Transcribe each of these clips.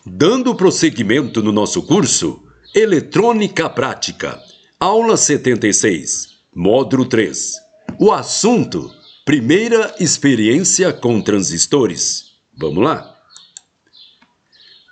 Dando prosseguimento no nosso curso, Eletrônica Prática, aula 76, módulo 3. O assunto, primeira experiência com transistores. Vamos lá?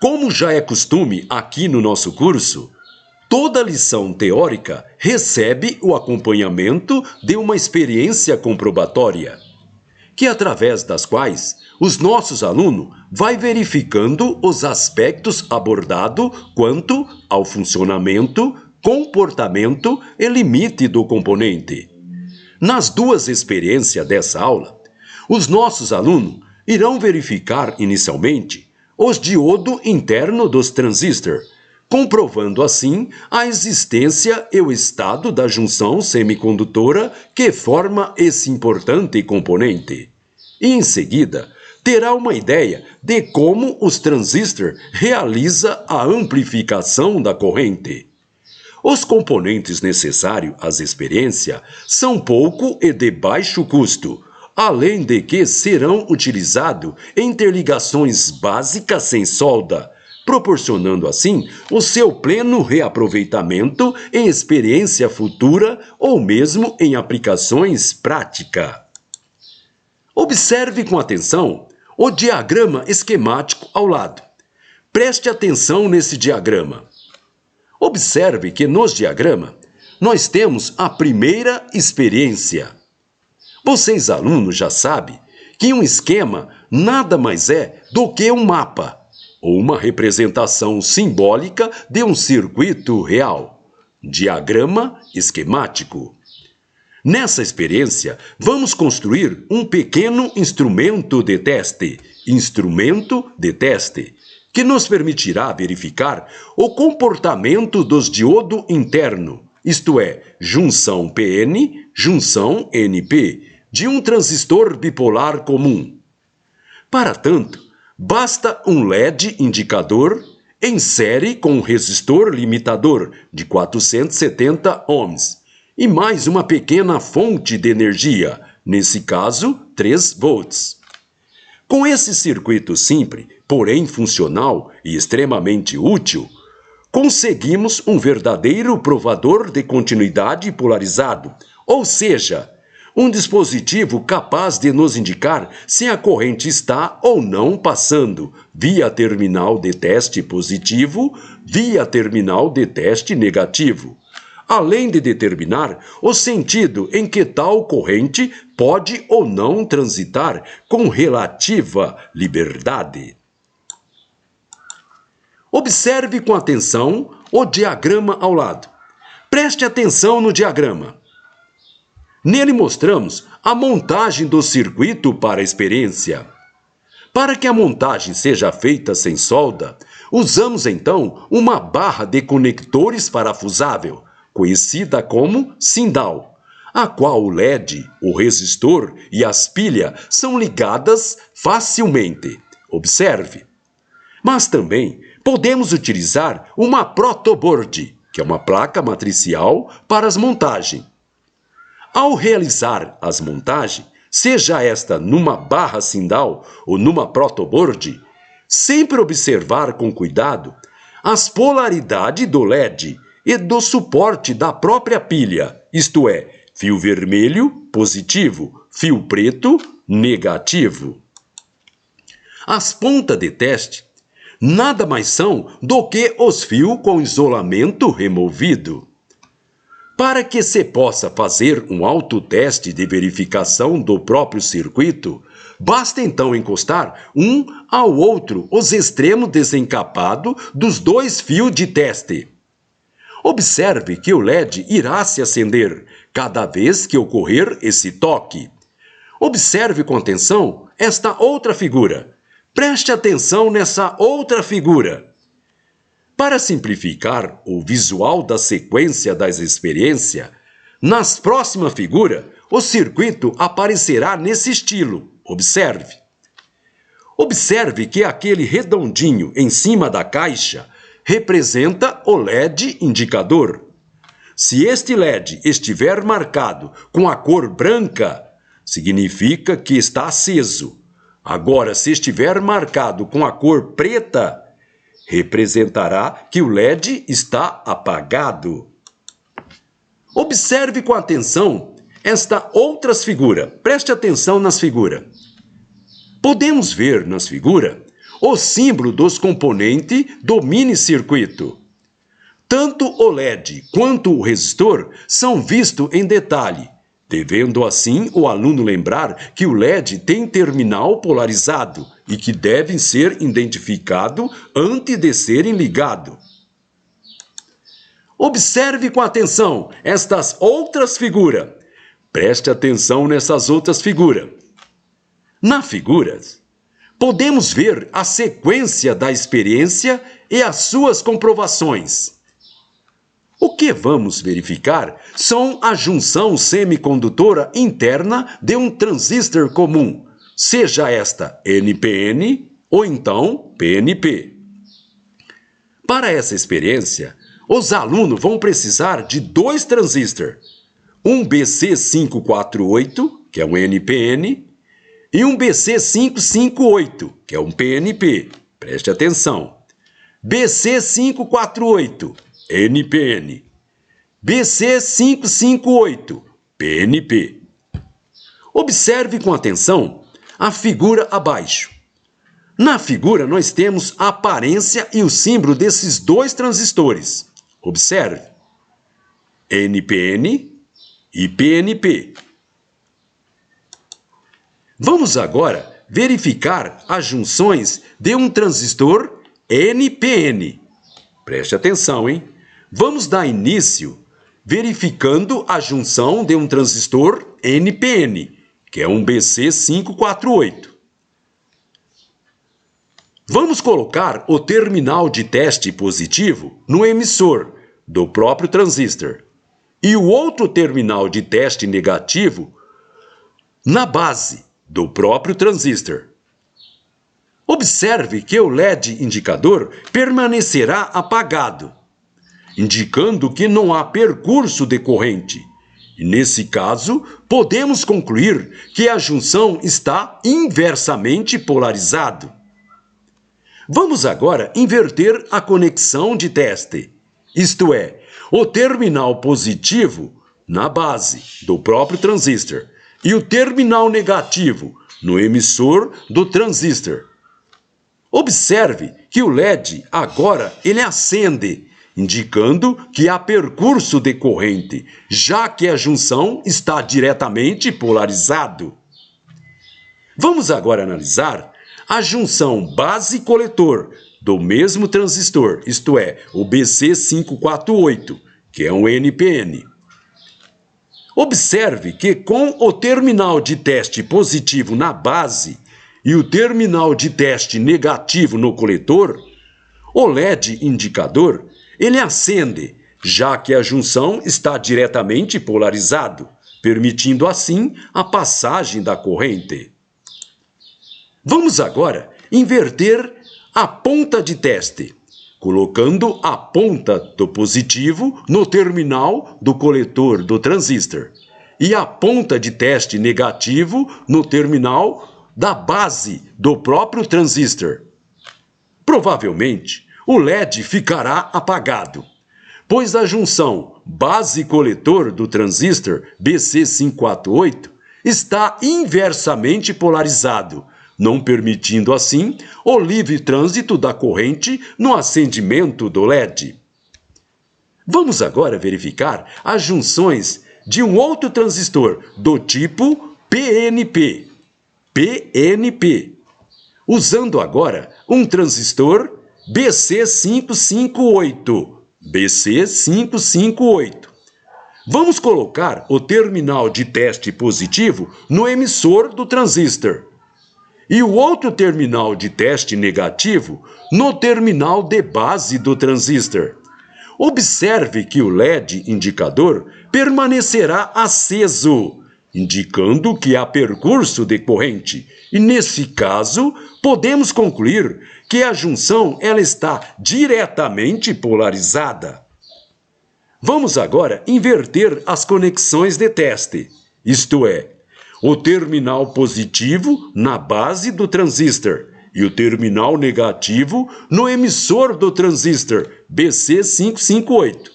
Como já é costume aqui no nosso curso, toda lição teórica recebe o acompanhamento de uma experiência comprobatória, que através das quais os nossos alunos vai verificando os aspectos abordados quanto ao funcionamento, comportamento e limite do componente. Nas duas experiências dessa aula, os nossos alunos irão verificar inicialmente os diodos internos dos transistores, comprovando assim a existência e o estado da junção semicondutora que forma esse importante componente. E em seguida, terá uma ideia de como os transistores realizam a amplificação da corrente. Os componentes necessários às experiências são pouco e de baixo custo, além de que serão utilizados em interligações básicas sem solda, proporcionando assim o seu pleno reaproveitamento em experiência futura ou mesmo em aplicações práticas. Observe com atenção o diagrama esquemático ao lado. Preste atenção nesse diagrama. Observe que nos diagramas nós temos a primeira experiência. Vocês, alunos, já sabem que um esquema nada mais é do que um mapa, ou uma representação simbólica de um circuito real. Diagrama esquemático. Nessa experiência, vamos construir um pequeno instrumento de teste, que nos permitirá verificar o comportamento dos diodos internos, isto é, junção PN, junção NP, de um transistor bipolar comum. Para tanto, basta um LED indicador em série com um resistor limitador de 470 ohms e mais uma pequena fonte de energia, nesse caso 3 volts. Com esse circuito simples, porém funcional e extremamente útil, conseguimos um verdadeiro provador de continuidade polarizado, ou seja, um dispositivo capaz de nos indicar se a corrente está ou não passando via terminal de teste positivo, via terminal de teste negativo, além de determinar o sentido em que tal corrente pode ou não transitar com relativa liberdade. Observe com atenção o diagrama ao lado. Preste atenção no diagrama. Nele mostramos a montagem do circuito para a experiência. Para que a montagem seja feita sem solda, usamos então uma barra de conectores parafusável, conhecida como sindal, a qual o LED, o resistor e as pilhas são ligadas facilmente. Observe. Mas também podemos utilizar uma protoboard, que é uma placa matricial para as montagens. Ao realizar as montagens, seja esta numa barra sindal ou numa protoboard, sempre observar com cuidado as polaridades do LED e do suporte da própria pilha, isto é, fio vermelho, positivo, fio preto, negativo. As pontas de teste nada mais são do que os fios com isolamento removido. Para que se possa fazer um autoteste de verificação do próprio circuito, basta então encostar um ao outro os extremos desencapados dos dois fios de teste. Observe que o LED irá se acender cada vez que ocorrer esse toque. Observe com atenção esta outra figura. Preste atenção nessa outra figura. Para simplificar o visual da sequência das experiências, nas próximas figuras, o circuito aparecerá nesse estilo. Observe. Observe que aquele redondinho em cima da caixa representa o LED indicador. Se este LED estiver marcado com a cor branca, significa que está aceso. Agora, se estiver marcado com a cor preta, representará que o LED está apagado. Observe com atenção esta outra figura. Preste atenção nas figuras. Podemos ver nas figuras o símbolo dos componentes do mini-circuito. Tanto o LED quanto o resistor são vistos em detalhe, devendo assim o aluno lembrar que o LED tem terminal polarizado e que devem ser identificados antes de serem ligados. Observe com atenção estas outras figuras. Preste atenção nessas outras figuras. Nas figuras, podemos ver a sequência da experiência e as suas comprovações. O que vamos verificar são a junção semicondutora interna de um transistor comum, seja esta NPN ou então PNP. Para essa experiência, os alunos vão precisar de dois transistores, um BC548, que é um NPN, e um BC558, que é um PNP. Preste atenção. BC548, NPN. BC558, PNP. Observe com atenção a figura abaixo. Na figura, nós temos a aparência e o símbolo desses dois transistores. Observe. NPN e PNP. Vamos agora verificar as junções de um transistor NPN. Preste atenção, hein? Vamos dar início verificando a junção de um transistor NPN, que é um BC548. Vamos colocar o terminal de teste positivo no emissor do próprio transistor e o outro terminal de teste negativo na base do próprio transistor. Observe que o LED indicador permanecerá apagado, indicando que não há percurso de corrente. E nesse caso, podemos concluir que a junção está inversamente polarizada. Vamos agora inverter a conexão de teste, isto é, o terminal positivo na base do próprio transistor e o terminal negativo no emissor do transistor. Observe que o LED agora ele acende, indicando que há percurso de corrente, já que a junção está diretamente polarizado. Vamos agora analisar a junção base-coletor do mesmo transistor, isto é, o BC548, que é um NPN. Observe que com o terminal de teste positivo na base e o terminal de teste negativo no coletor, o LED indicador ele acende, já que a junção está diretamente polarizado, permitindo assim a passagem da corrente. Vamos agora inverter a ponta de teste, colocando a ponta do positivo no terminal do coletor do transistor e a ponta de teste negativo no terminal da base do próprio transistor. Provavelmente, o LED ficará apagado, pois a junção base-coletor do transistor BC548 está inversamente polarizado, não permitindo assim o livre trânsito da corrente no acendimento do LED. Vamos agora verificar as junções de um outro transistor do tipo PNP, usando agora um transistor BC558. Vamos colocar o terminal de teste positivo no emissor do transistor e o outro terminal de teste negativo no terminal de base do transistor. Observe que o LED indicador permanecerá aceso, indicando que há percurso de corrente. E nesse caso, podemos concluir que a junção ela está diretamente polarizada. Vamos agora inverter as conexões de teste, isto é, o terminal positivo na base do transistor e o terminal negativo no emissor do transistor BC558.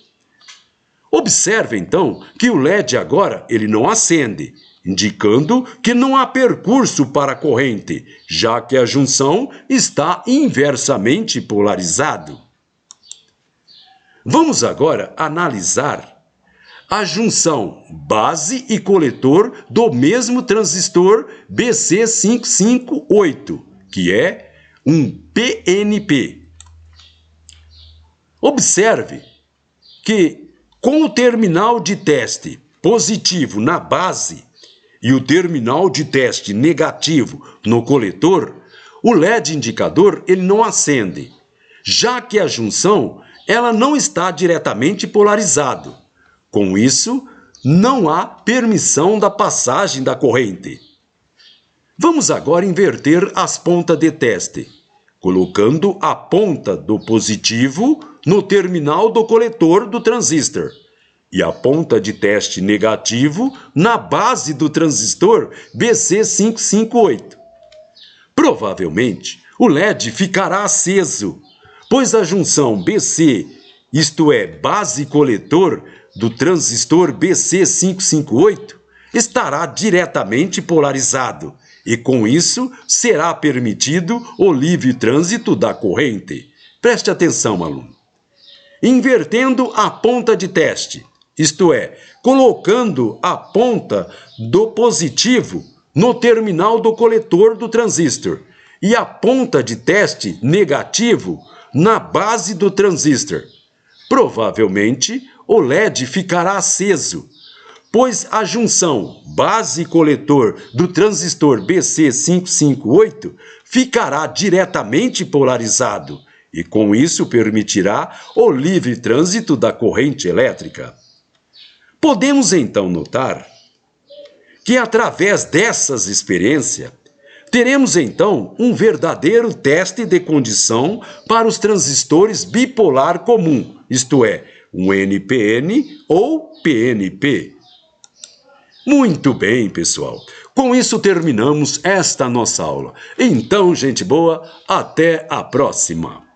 Observe, então, que o LED agora ele não acende, indicando que não há percurso para a corrente, já que a junção está inversamente polarizado. Vamos agora analisar a junção base e coletor do mesmo transistor BC558, que é um PNP. Observe que com o terminal de teste positivo na base e o terminal de teste negativo no coletor, o LED indicador ele não acende, já que a junção ela não está diretamente polarizado. Com isso, não há permissão da passagem da corrente. Vamos agora inverter as pontas de teste, colocando a ponta do positivo no terminal do coletor do transistor e a ponta de teste negativo na base do transistor BC558. Provavelmente, o LED ficará aceso, pois a junção BC, isto é, base coletor do transistor BC558, estará diretamente polarizado e, com isso, será permitido o livre trânsito da corrente. Preste atenção, aluno. Invertendo a ponta de teste, isto é, colocando a ponta do positivo no terminal do coletor do transistor e a ponta de teste negativo na base do transistor. Provavelmente, o LED ficará aceso, pois a junção base-coletor do transistor BC558 ficará diretamente polarizado e, com isso, permitirá o livre trânsito da corrente elétrica. Podemos, então, notar que, através dessas experiências, teremos, então, um verdadeiro teste de condição para os transistores bipolar comum, isto é, um NPN ou PNP. Muito bem, pessoal. Com isso terminamos esta nossa aula. Então, gente boa, até a próxima.